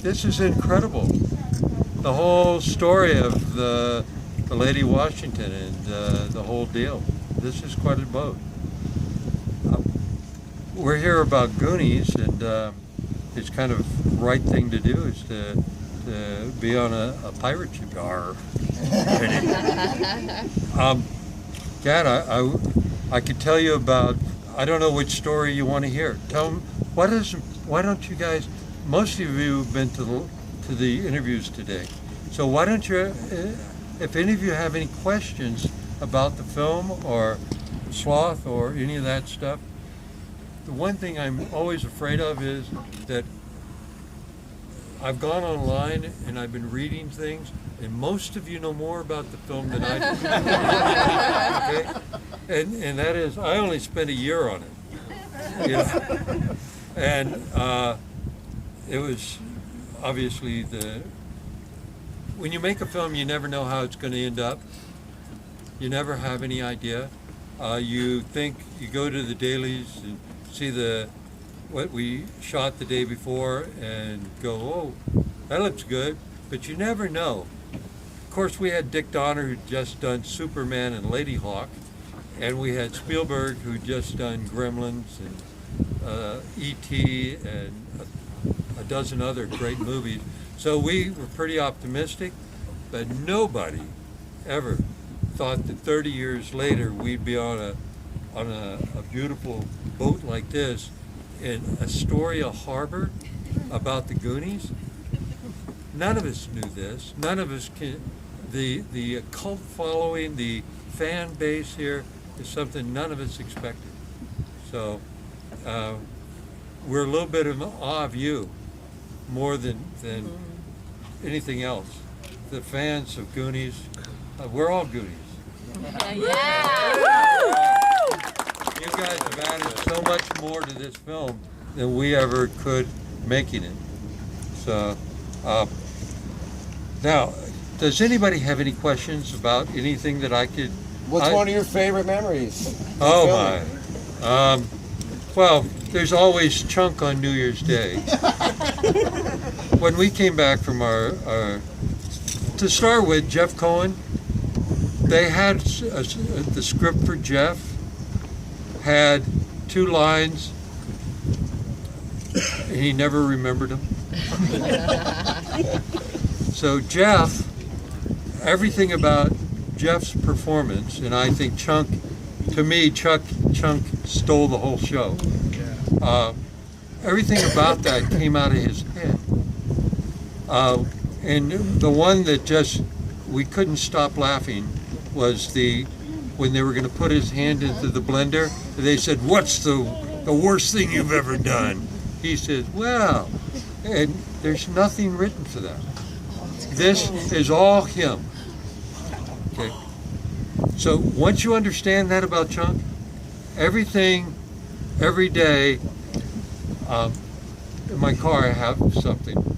this is incredible. The whole story of the Lady Washington and the whole deal. This is quite a boat. We're here about Goonies, and it's kind of right thing to do is to be on a pirate ship. Gad, I could tell you about, I don't know which story you want to hear. Tell them, why don't you guys, most of you have been to the interviews today, so why don't you, if any of you have any questions about the film or Sloth or any of that stuff, the one thing I'm always afraid of is that I've gone online and I've been reading things, and most of you know more about the film than I do. Okay? And that is, I only spent a year on it. You know? And it was obviously when you make a film, you never know how it's going to end up. You never have any idea. You go to the dailies and see what we shot the day before and go, oh, that looks good, but you never know. Of course, we had Dick Donner, who'd just done Superman and Lady Hawk, and we had Spielberg, who'd just done Gremlins and E.T. and a dozen other great movies. So we were pretty optimistic, but nobody ever thought that 30 years later we'd be on a beautiful boat like this in Astoria Harbor about the Goonies. None of us knew this. None of us the cult following, the fan base here is something none of us expected. So we're a little bit in awe of you more than anything else. The fans of Goonies, we're all Goonies. You guys have added so much more to this film than we ever could making it. So, now, does anybody have any questions about anything that I could? What's one of your favorite memories? Oh my. Well, there's always Chunk on New Year's Day. When we came back from to start with, Jeff Cohen, they had the script for Jeff, had 2 lines, and he never remembered them. So Jeff, everything about Jeff's performance, and I think Chunk stole the whole show. Everything about that came out of his head. And the one that we couldn't stop laughing was when they were going to put his hand into the blender, they said, "What's the worst thing you've ever done?" He said, "Well," and there's nothing written for that. This is all him. Okay. So once you understand that about Chunk, everything, every day, in my car I have something.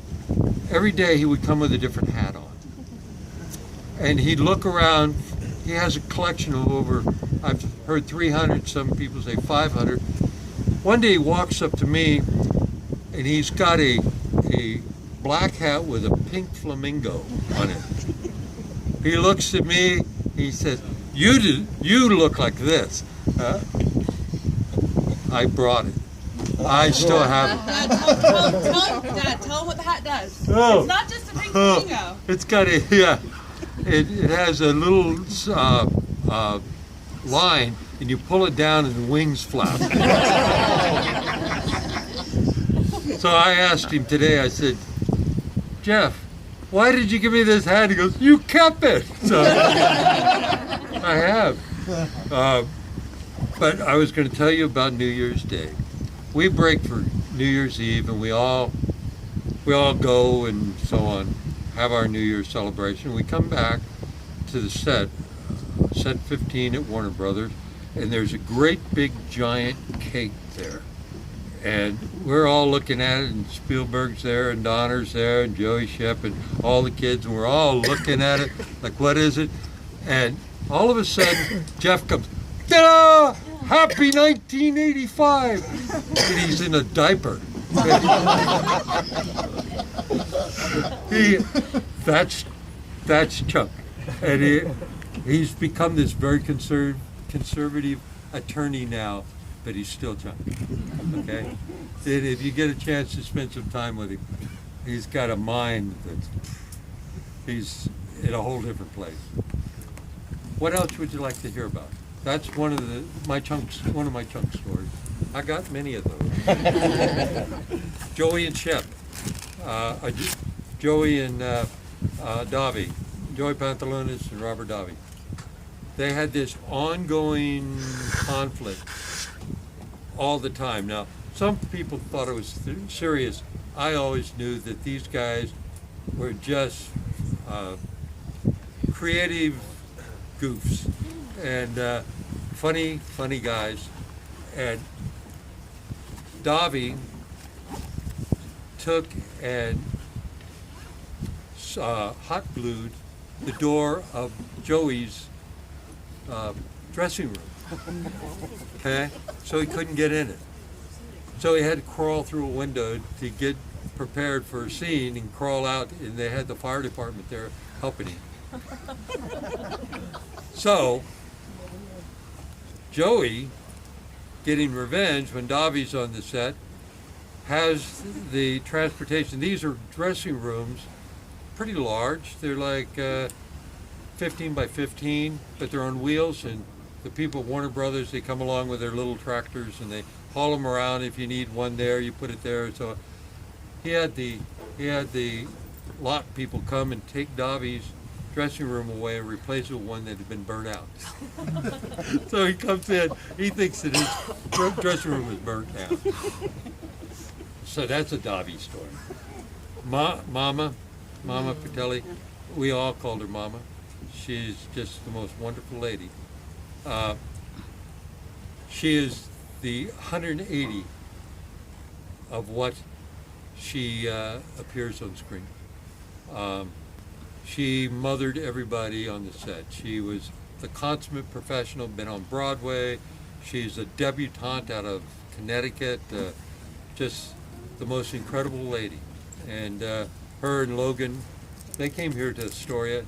Every day he would come with a different hat on. And he'd look around. He has a collection of over, I've heard 300, some people say 500. One day he walks up to me and he's got a black hat with a pink flamingo on it. He looks at me, he says, you look like this. I brought it. I still have it. Dad, tell him what the hat does. Oh. It's not just a pink flamingo. It's got it has a little line, and you pull it down and the wings flap. So I asked him today, I said, "Jeff, why did you give me this hat?" He goes, "You kept it." So I have. But I was going to tell you about New Year's Day. We break for New Year's Eve, and we all go and so on, have our New Year's celebration. We come back to the set 15 at Warner Brothers, and there's a great big giant cake there. And we're all looking at it, and Spielberg's there, and Donner's there, and Joey Shep, and all the kids, and we're all looking at it, like, what is it? And all of a sudden, Jeff comes, "Ta-da! Happy 1985!" And he's in a diaper. That's Chuck, and he's become this very conservative attorney now, but he's still Chuck. Okay, and if you get a chance to spend some time with him, he's got a mind he's in a whole different place. What else would you like to hear about? That's one of my chunk stories. I got many of those. Joey and Shep, Joey and Davi, Joey Pantalones and Robert Davi. They had this ongoing conflict all the time. Now, some people thought it was serious. I always knew that these guys were just creative goofs and funny guys. And Davi took and hot glued the door of Joey's dressing room. Okay, so he couldn't get in it. So he had to crawl through a window to get prepared for a scene and crawl out, and they had the fire department there helping him. So Joey, getting revenge when Davi's on the set, has the transportation. These are dressing rooms, pretty large. They're like 15 by 15, but they're on wheels, and the people at Warner Brothers, they come along with their little tractors and they haul them around. If you need one there, you put it there. So he had the lot people come and take Davi's dressing room away and replace it with one that had been burnt out. So he comes in, he thinks that his dressing room is burnt out. So that's a Davi story. Mama Fratelli, we all called her Mama. She's just the most wonderful lady. She is the 180 of what she appears on screen. She mothered everybody on the set. She was the consummate professional, been on Broadway. She's a debutante out of Connecticut, just the most incredible lady. And her and Logan, they came here to Astoria.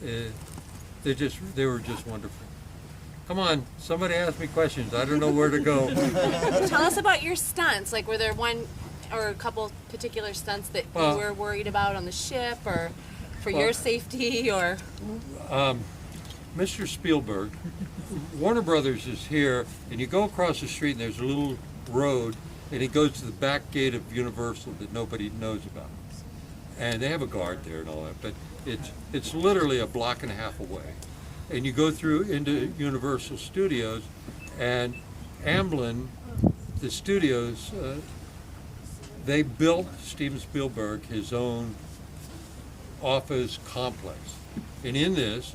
They were just wonderful. Come on, somebody ask me questions. I don't know where to go. Tell us about your stunts. Like, were there one or a couple particular stunts that you were worried about on the ship, or for your safety, or? Mr. Spielberg, Warner Brothers is here, and you go across the street, and there's a little road, and it goes to the back gate of Universal that nobody knows about. And they have a guard there and all that, but it's literally a block and a half away. And you go through into Universal Studios, and Amblin, the studios, they built Steven Spielberg his own office complex. And in this,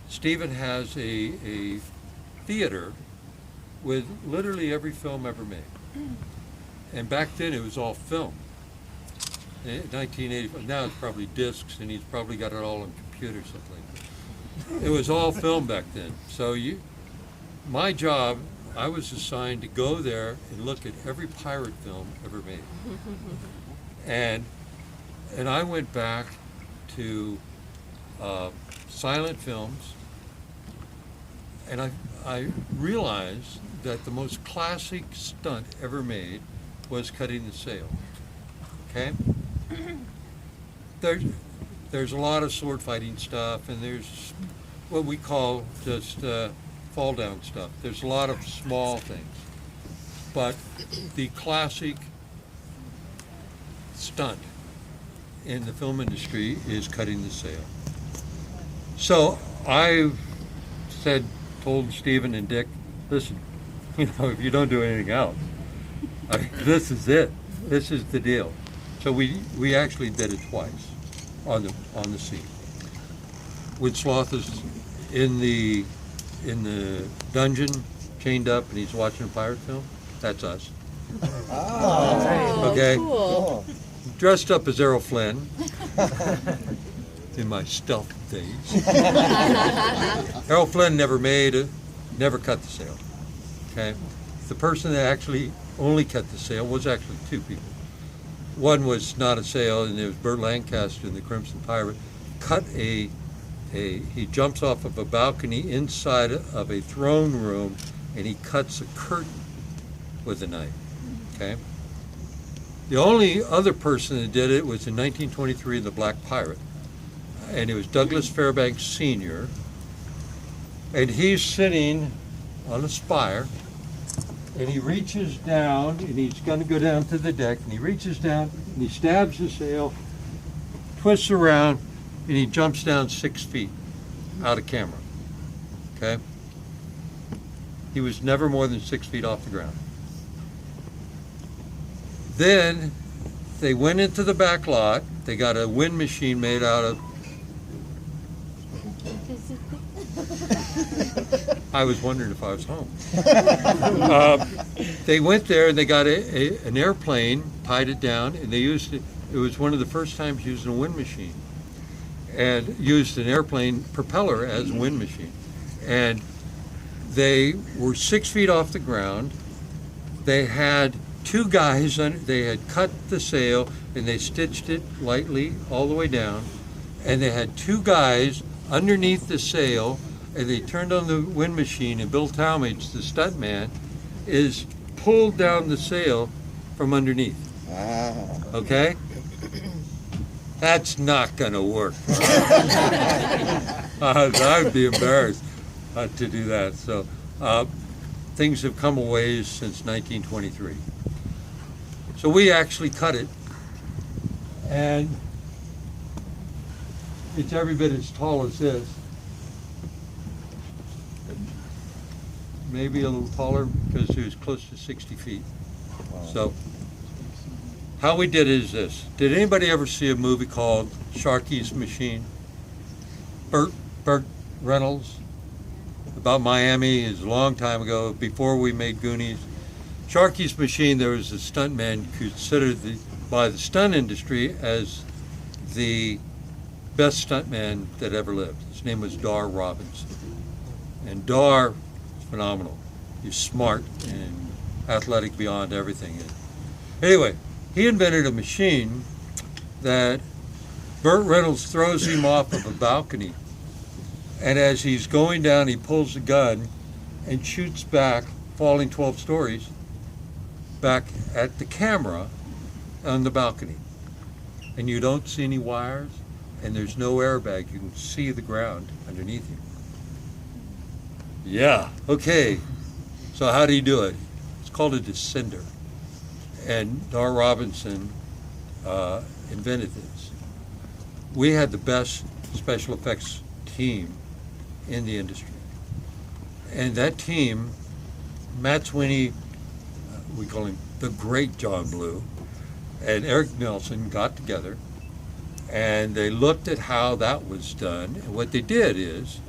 Steven has a theater with literally every film ever made. And back then it was all film. In 1985, now it's probably discs, and he's probably got it all on computers, something like that. It was all film back then. So my job, I was assigned to go there and look at every pirate film ever made. And I went back to silent films, and I realized that the most classic stunt ever made was cutting the sail. Okay? There's a lot of sword fighting stuff, and there's what we call just fall down stuff. There's a lot of small things. But the classic stunt in the film industry is cutting the sail. So I told Stephen and Dick, listen, if you don't do anything else, this is it. This is the deal. So we actually did it twice on the scene. When Sloth is in the dungeon, chained up, and he's watching a pirate film, that's us. Oh, okay. Cool. Dressed up as Errol Flynn in my stealth days. Errol Flynn never cut the sail. Okay, the person that actually only cut the sail was actually two people. One was not a sail, and it was Burt Lancaster in the Crimson Pirate. He jumps off of a balcony inside of a throne room, and he cuts a curtain with a knife, okay? The only other person that did it was in 1923, The Black Pirate, and it was Douglas Fairbanks Sr., and he's sitting on a spire, and he reaches down, and he's going to go down to the deck, and he reaches down, and he stabs the sail, twists around, and he jumps down 6 feet out of camera, okay? He was never more than 6 feet off the ground. Then they went into the back lot. They got a wind machine made out of... I was wondering if I was home. They went there and they got an airplane, tied it down, and they used it. It was one of the first times using a wind machine, and used an airplane propeller as a wind machine. And they were 6 feet off the ground. They had two guys, they had cut the sail and they stitched it lightly all the way down, and they had two guys underneath the sail, and they turned on the wind machine, and Bill Talmadge, the stuntman, is pulled down the sail from underneath. Okay? That's not gonna work. I would be embarrassed to do that. So things have come a ways since 1923. So we actually cut it, and it's every bit as tall as this. Maybe a little taller because it was close to 60 feet. So how we did it is this. Did anybody ever see a movie called Sharky's Machine? Burt Reynolds, about Miami, is a long time ago, before we made Goonies. Sharky's Machine, there was a stuntman considered by the stunt industry as the best stuntman that ever lived. His name was Dar Robinson. And Dar is phenomenal. He's smart and athletic beyond everything. Anyway, he invented a machine that Burt Reynolds throws him off of a balcony, and as he's going down, he pulls the gun and shoots back, falling 12 stories, back at the camera on the balcony. And you don't see any wires, and there's no airbag. You can see the ground underneath you. Yeah, okay. So how do you do it? It's called a descender. And Dar Robinson invented this. We had the best special effects team in the industry. And that team, Matt Sweeney, we call him the Great John Blue, and Eric Nelson got together, and they looked at how that was done. And what they did is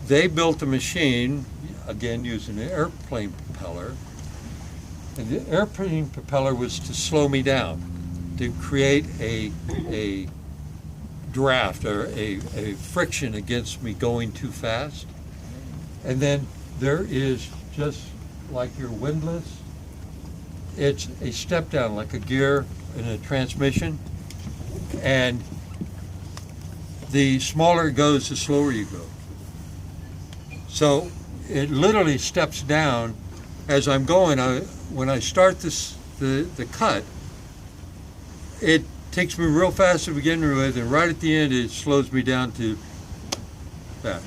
they built a machine, again using an airplane propeller, and the airplane propeller was to slow me down, to create a draft or a friction against me going too fast. And then there is, just like your windlass, it's a step down, like a gear in a transmission, and the smaller it goes, the slower you go. So it literally steps down as I'm going. When I start the cut, it takes me real fast to begin with, and right at the end it slows me down to that.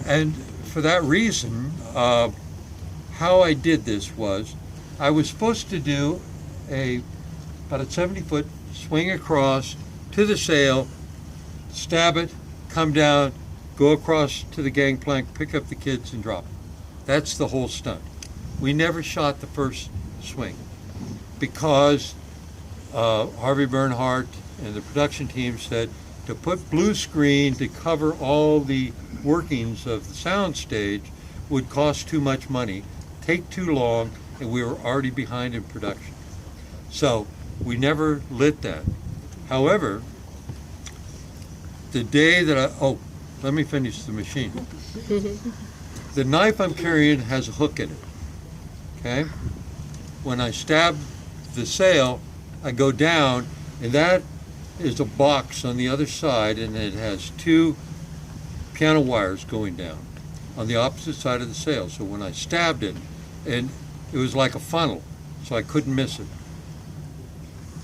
And for that reason, how I did this was, I was supposed to do about a 70-foot swing across to the sail, stab it, come down, go across to the gangplank, pick up the kids, and drop them. That's the whole stunt. We never shot the first swing because Harvey Bernhardt and the production team said to put blue screen to cover all the workings of the sound stage would cost too much money, take too long, and we were already behind in production. So we never lit that. However, the day that let me finish the machine. The knife I'm carrying has a hook in it, okay? when I stab the sail, I go down, and that is a box on the other side, and it has 2 piano wires going down on the opposite side of the sail. So when I stabbed it, and it was like a funnel, so I couldn't miss it.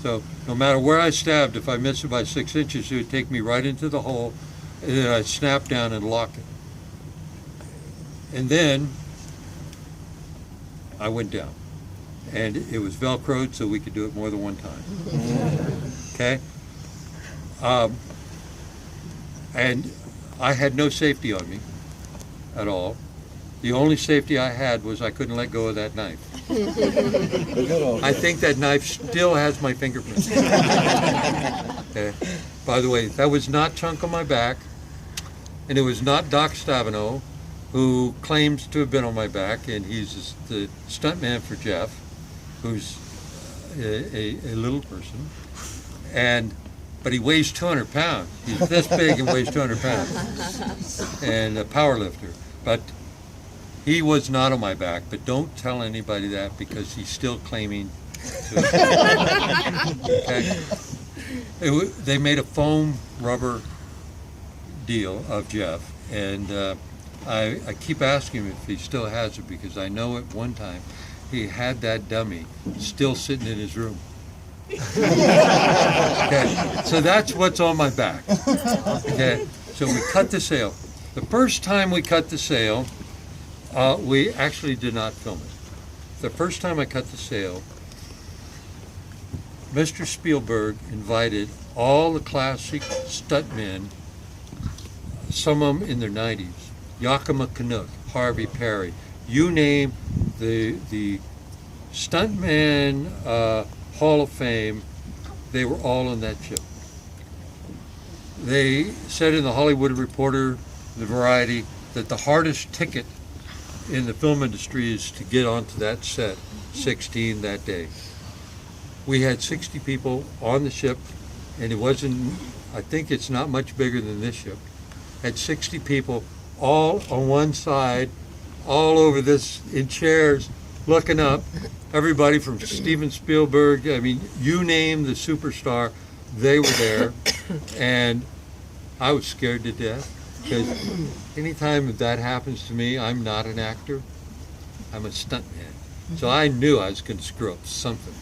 So no matter where I stabbed, if I missed it by 6 inches, it would take me right into the hole, and then I'd snap down and lock it. And then I went down. And it was Velcroed, so we could do it more than one time. Okay? And I had no safety on me at all. The only safety I had was I couldn't let go of that knife. I think that knife still has my fingerprints. Okay. By the way, that was not Chunk on my back, and it was not Doc Stavino, who claims to have been on my back, and he's the stuntman for Jeff, who's a little person, but he weighs 200 pounds. He's this big and weighs 200 pounds, and a power lifter. But he was not on my back, but don't tell anybody that because he's still claiming to. Okay? They made a foam rubber deal of Jeff, and I keep asking him if he still has it because I know at one time he had that dummy still sitting in his room. Okay, so that's what's on my back. Okay, so we cut the sail. The first time we cut the sail, we actually did not film it. The first time I cut the sail, Mr. Spielberg invited all the classic stuntmen, some of them in their 90s, Yakima Canuck, Harvey Perry, you name the stuntman Hall of Fame, they were all on that ship. They said in the Hollywood Reporter, the Variety, that the hardest ticket in the film industry is to get onto that set, 16 that day. We had 60 people on the ship, and it wasn't, I think it's not much bigger than this ship. Had 60 people all on one side, all over this in chairs, looking up. Everybody from Steven Spielberg, I mean, you name the superstar, they were there. And I was scared to death because anytime that happens to me, I'm not an actor, I'm a stuntman. So I knew I was going to screw up something.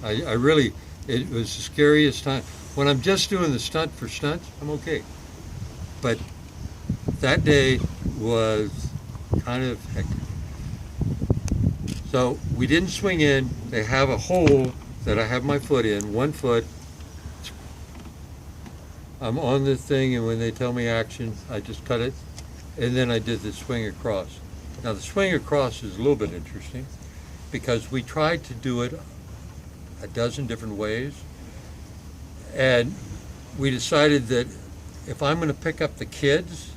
I really, it was the scariest time. When I'm just doing the stunt for stunts, I'm okay. But that day was kind of hectic. So we didn't swing in. They have a hole that I have my foot in, 1 foot. I'm on the thing, and when they tell me action, I just cut it, and then I did the swing across. Now the swing across is a little bit interesting because we tried to do it a dozen different ways, and we decided that if I'm going to pick up the kids,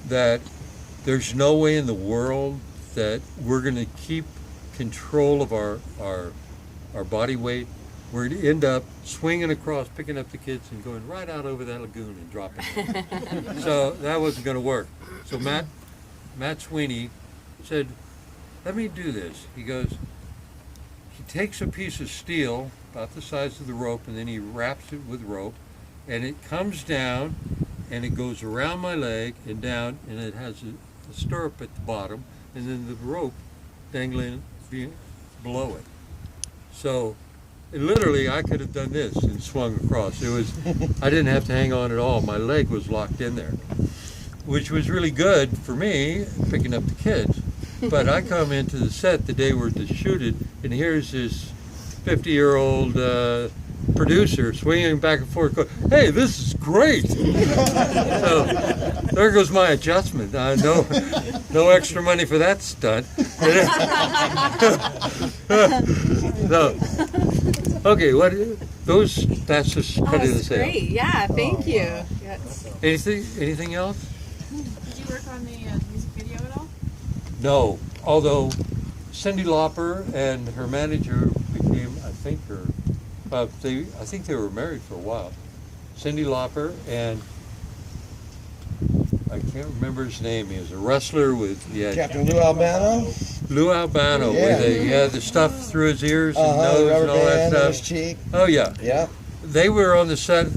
that there's no way in the world that we're going to keep control of our body weight. We're going to end up swinging across, picking up the kids, and going right out over that lagoon and dropping them. So that wasn't going to work. So Matt Sweeney said, let me do this. He goes, he takes a piece of steel about the size of the rope, and then he wraps it with rope, and it comes down, and it goes around my leg and down, and it has a stirrup at the bottom, and then the rope dangling below it. So literally, I could have done this and swung across. It was, I didn't have to hang on at all. My leg was locked in there, which was really good for me, picking up the kids. But I come into the set the day we're to shoot it, and here's this 50-year-old producer swinging back and forth, going, hey, this is great. So there goes my adjustment. No extra money for that stunt. So, okay, that's just cutting the sail. Great, yeah, thank you. Yes. Anything else? Did you work on the music video at all? No, although Cyndi Lauper and her manager became, I think they were married for a while. Cyndi Lauper and I can't remember his name. He was a wrestler with Captain Lou Albano. Lou Albano, Yeah. where he had the stuff through his ears and The nose rubber and all that band on his stuff. cheek. Oh yeah, Yeah. they were on the set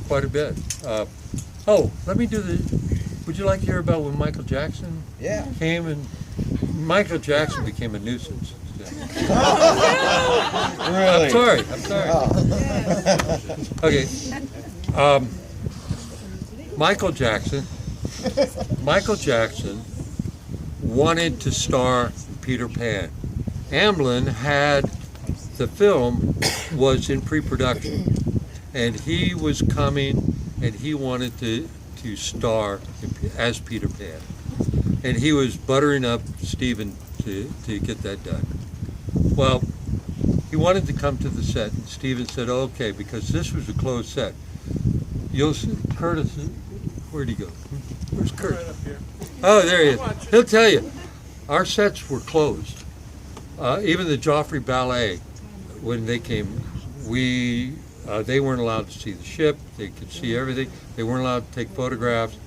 quite a bit. Let me do the. Would you like to hear about when Michael Jackson Yeah. came and Michael Jackson became a nuisance? Really? I'm sorry. Okay. Michael Jackson wanted to star Peter Pan. Amblin had the film was in pre-production, and he was coming, and he wanted to star as Peter Pan, and he was buttering up Steven to get that done. Well, he wanted to come to the set, and Steven said, okay, because this was a closed set. Curtis, where'd he go? Where's Kurt? Right up here. Oh, there he is. He'll tell you. Our sets were closed. Even the Joffrey Ballet, when they came, they weren't allowed to see the ship. They could see everything. They weren't allowed to take photographs.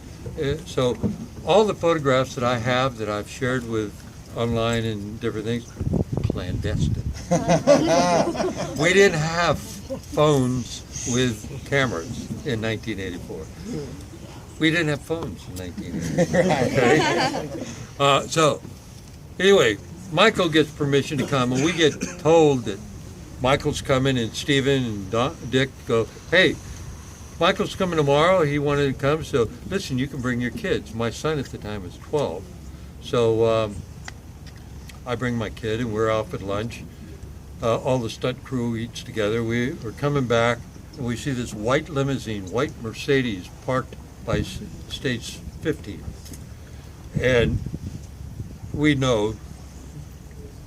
So all the photographs that I have that I've shared with online and different things, clandestine. We didn't have phones with cameras in 1984. We didn't have phones in 1984. Okay? So anyway, Michael gets permission to come, and we get told that Michael's coming, and Steven and Dick go, hey, Michael's coming tomorrow. He wanted to come, so listen, you can bring your kids. My son at the time was 12. So I bring my kid, and we're off at lunch. All the stunt crew eats together. We're coming back, and we see this white limousine, white Mercedes, parked by stage 15. And we know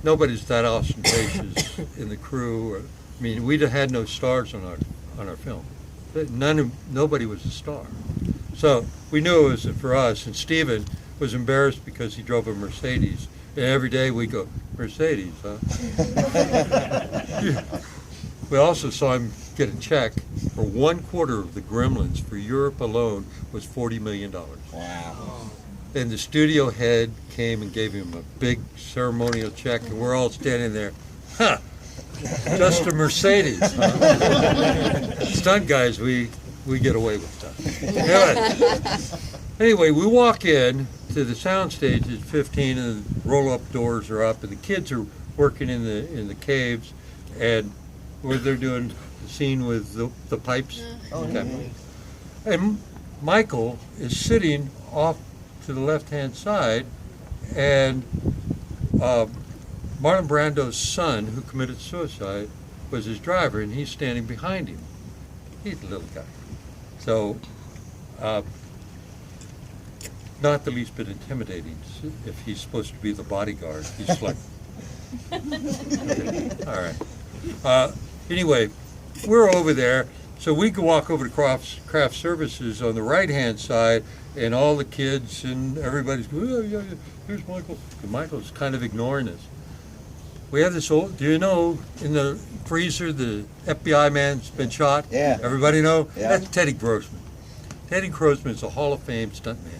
nobody's that ostentatious in the crew. I mean, we had no stars on our film. Nobody was a star. So we knew it was for us, and Steven was embarrassed because he drove a Mercedes. And every day we go, Mercedes, huh? We also saw him get a check for 1/4 of the Gremlins for Europe alone was $40 million. Wow. And the studio head came and gave him a big ceremonial check, and we're all standing there, huh? Just a Mercedes, huh? Stunt guys, we get away with stuff. Anyway, we walk in to the sound stage at 15, and the roll-up doors are up, and the kids are working in the caves, and where they're doing the scene with the pipes. Okay. And Michael is sitting off to the left-hand side, and Marlon Brando's son, who committed suicide, was his driver, and he's standing behind him. He's a little guy. So, not the least bit intimidating if he's supposed to be the bodyguard. He's like, okay. All right. Anyway, we're over there, so we can walk over to craft services on the right-hand side, and all the kids and everybody's going, oh, yeah, here's Michael. And Michael's kind of ignoring us. We have this old, do you know, in the freezer, the FBI man's been shot? Yeah. Everybody know? Yeah. That's Teddy Grossman. Teddy Grossman is a Hall of Fame stuntman.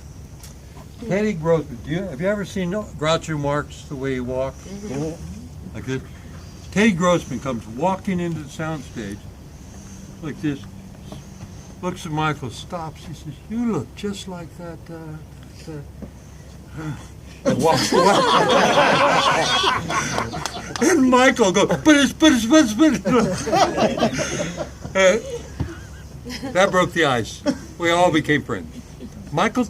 Teddy Grossman, have you ever seen Groucho Marx, the way he walks? Mhm. Like this? Teddy Grossman comes walking into the soundstage like this, looks at Michael, stops. He says, "You look just like that." And walks away. And Michael goes, but it's. That broke the ice. We all became friends. Michael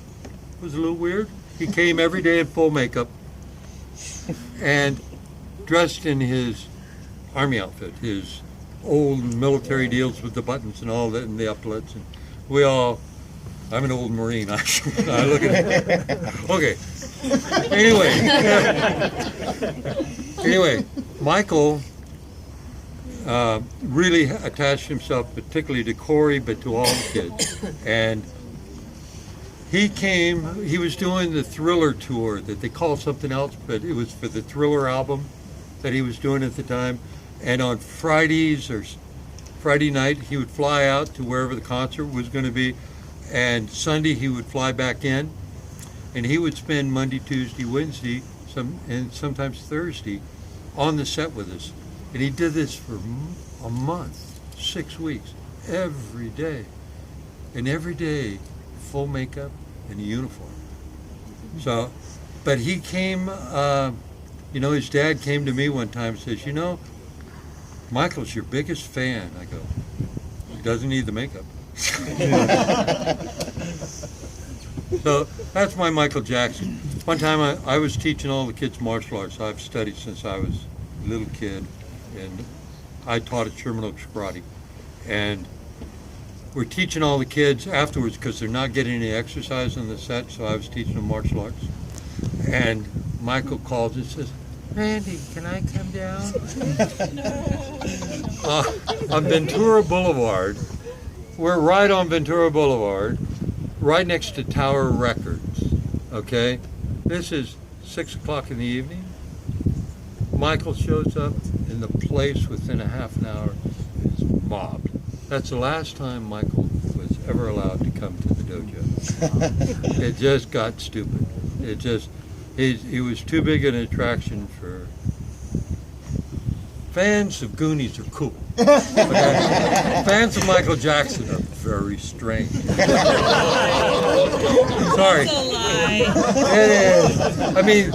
was a little weird. He came every day in full makeup and dressed in his army outfit, his old military deals with the buttons and all that, and the epaulets. And I'm an old Marine. I look at it. Okay. Anyway, Michael really attached himself particularly to Corey, but to all the kids. And he was doing the Thriller tour that they call something else, but it was for the Thriller album that he was doing at the time. And on Fridays or Friday night, he would fly out to wherever the concert was going to be, and Sunday he would fly back in, and he would spend Monday, Tuesday, Wednesday and sometimes Thursday on the set with us. And he did this for a month, 6 weeks, every day. And every day, full makeup and a uniform. So, but he came, his dad came to me one time and says, Michael's your biggest fan. I go, he doesn't need the makeup. So that's my Michael Jackson. One time I was teaching all the kids martial arts. I've studied since I was a little kid, and I taught at Sherman Oaks Karate. And we're teaching all the kids afterwards because they're not getting any exercise on the set, so I was teaching them martial arts. And Michael calls and says, Randy, can I come down? On Ventura Boulevard, we're right on Ventura Boulevard, right next to Tower Records, okay? This is 6 o'clock in the evening. Michael shows up, and the place within a half an hour is mobbed. That's the last time Michael was ever allowed to come to the dojo. It just got stupid. He was too big an attraction for fans of Goonies are cool. Okay? Fans of Michael Jackson are very strange. Sorry. That's a lie. It is. I mean,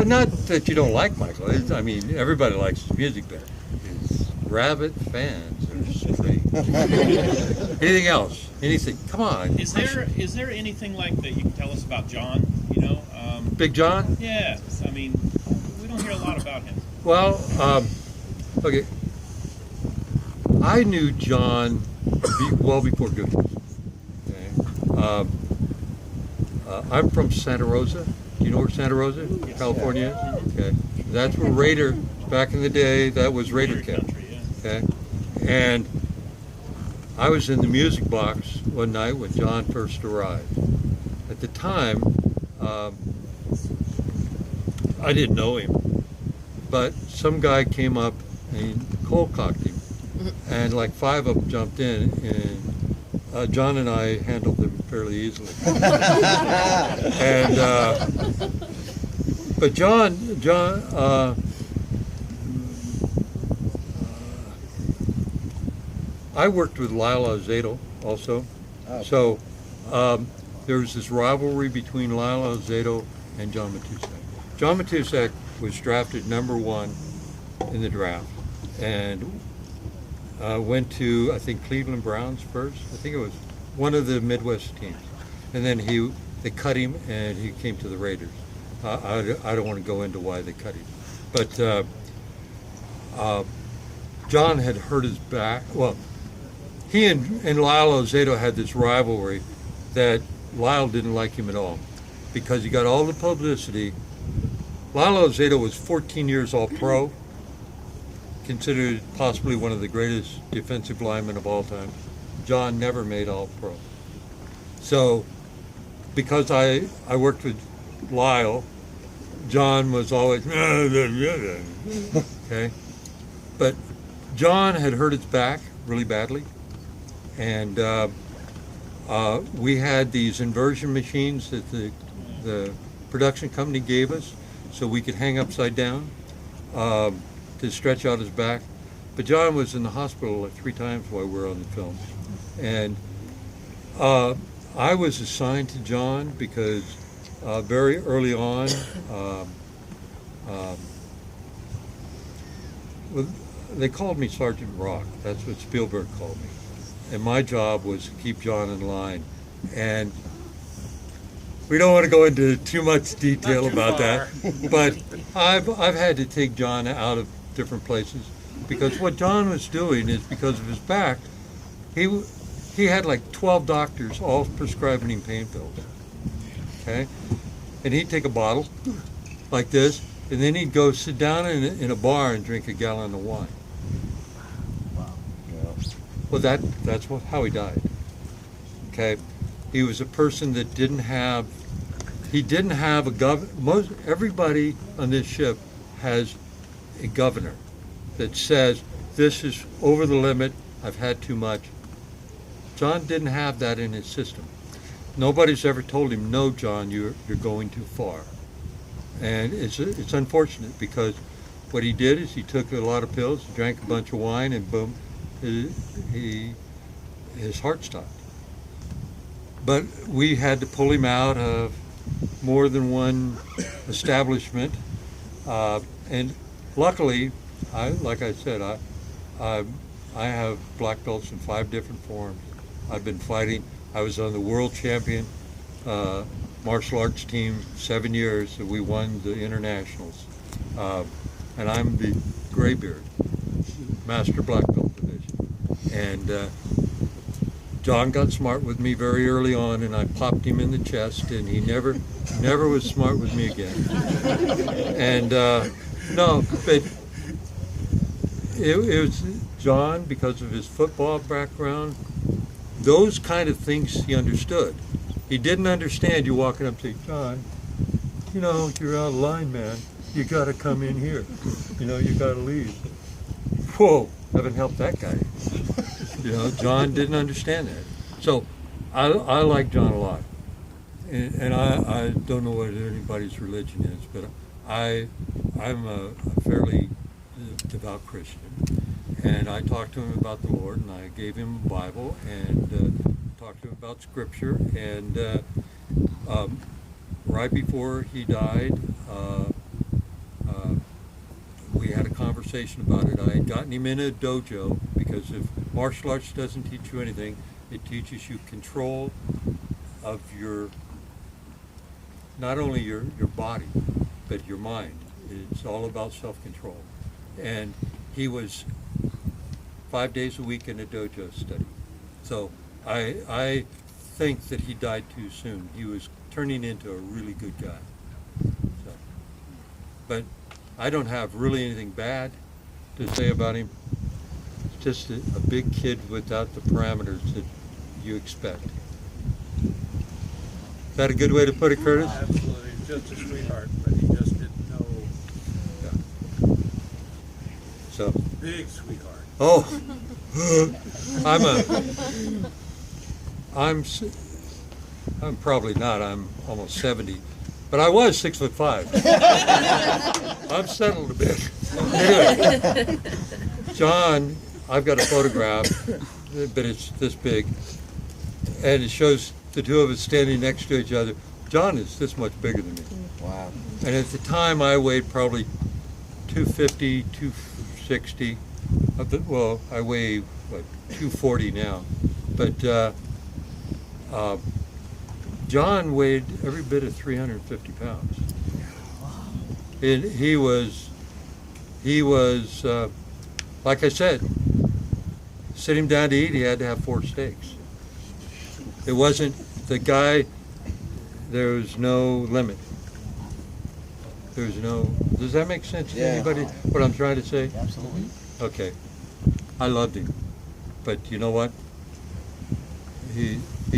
not that you don't like Michael. Everybody likes his music better. His rabid fans are strange. Anything else? Anything? Come on. Is there anything like that you can tell us about John? Big John? Yeah. We don't hear a lot about him. Well, okay. I knew John well before Goonies. Okay. I'm from Santa Rosa. Do you know where Santa Rosa, California is? Okay. That's where Raider, back in the day, that was Raider camp. Country, yeah. Okay. And I was in the music box one night when John first arrived. At the time, I didn't know him, but some guy came up and cold-cocked him, and like 5 of them jumped in, and John and I handled them fairly easily. And but John, I worked with Lyle Alzado also, so there was this rivalry between Lyle Alzado and John Matuszak. John Matuszak was drafted #1 in the draft, and went to, I think, Cleveland Browns first. I think it was one of the Midwest teams. And then they cut him, and he came to the Raiders. I don't want to go into why they cut him. But John had hurt his back. Well, he and Lyle Alzado had this rivalry that Lyle didn't like him at all because he got all the publicity. Lyle Alzado was 14 years All-Pro, considered possibly one of the greatest defensive linemen of all time. John never made All-Pro. So, because I worked with Lyle, John was always, okay? But John had hurt his back really badly, and we had these inversion machines that the production company gave us so we could hang upside down to stretch out his back. But John was in the hospital like 3 times while we were on the film. And I was assigned to John because very early on, they called me Sergeant Rock. That's what Spielberg called me. And my job was to keep John in line. And we don't want to go into too much detail about that, but I've had to take John out of different places because what John was doing is because of his back, he had like 12 doctors all prescribing him pain pills, okay? And he'd take a bottle like this, and then he'd go sit down in a bar and drink a gallon of wine. Wow. Yeah. Well, that's how he died, okay? He was a person that didn't have a governor. Everybody on this ship has a governor that says, this is over the limit, I've had too much. John didn't have that in his system. Nobody's ever told him, no, John, you're going too far. And it's unfortunate because what he did is he took a lot of pills, drank a bunch of wine, and boom, his heart stopped. But we had to pull him out of more than one establishment, and luckily, like I said, I have black belts in 5 different forms. I've been fighting. I was on the world champion martial arts team 7 years, and we won the internationals. And I'm the graybeard, master black belt division. And John got smart with me very early on, and I popped him in the chest, and he never was smart with me again. And no, but it was John, because of his football background, those kind of things he understood. He didn't understand you walking up and saying, John, you know, you're out of line, man. You got to come in here. You know, you got to leave. Whoa, haven't helped that guy. You know, John didn't understand that. So I like John a lot. And I don't know what anybody's religion is, but I'm a fairly devout Christian. And I talked to him about the Lord, and I gave him a Bible, and talked to him about Scripture. And right before he died, we had a conversation about it. I had gotten him in a dojo, because if martial arts doesn't teach you anything, it teaches you control of not only your body, but your mind. It's all about self-control. And he was 5 days a week in a dojo study. So I think that he died too soon. He was turning into a really good guy. So, but I don't have really anything bad to say about him. It's just a big kid without the parameters that you expect. Is that a good way to put it, Curtis? Absolutely. Just a sweetheart, but he just didn't know. Yeah. So. Big sweetheart. Oh, I'm probably not. I'm almost 70, but I was 6'5". I've settled a bit. Anyway, John, I've got a photograph, but it's this big, and it shows the two of us standing next to each other. John is this much bigger than me. Wow. And at the time, I weighed probably 250, 260. Well, I weigh, 240 now. But John weighed every bit of 350 pounds. And he was, like I said, sit him down to eat, he had to have 4 steaks. It wasn't the guy, there was no limit. There's no, does that make sense to anybody, what I'm trying to say? Absolutely. Okay. I loved him. But you know what? He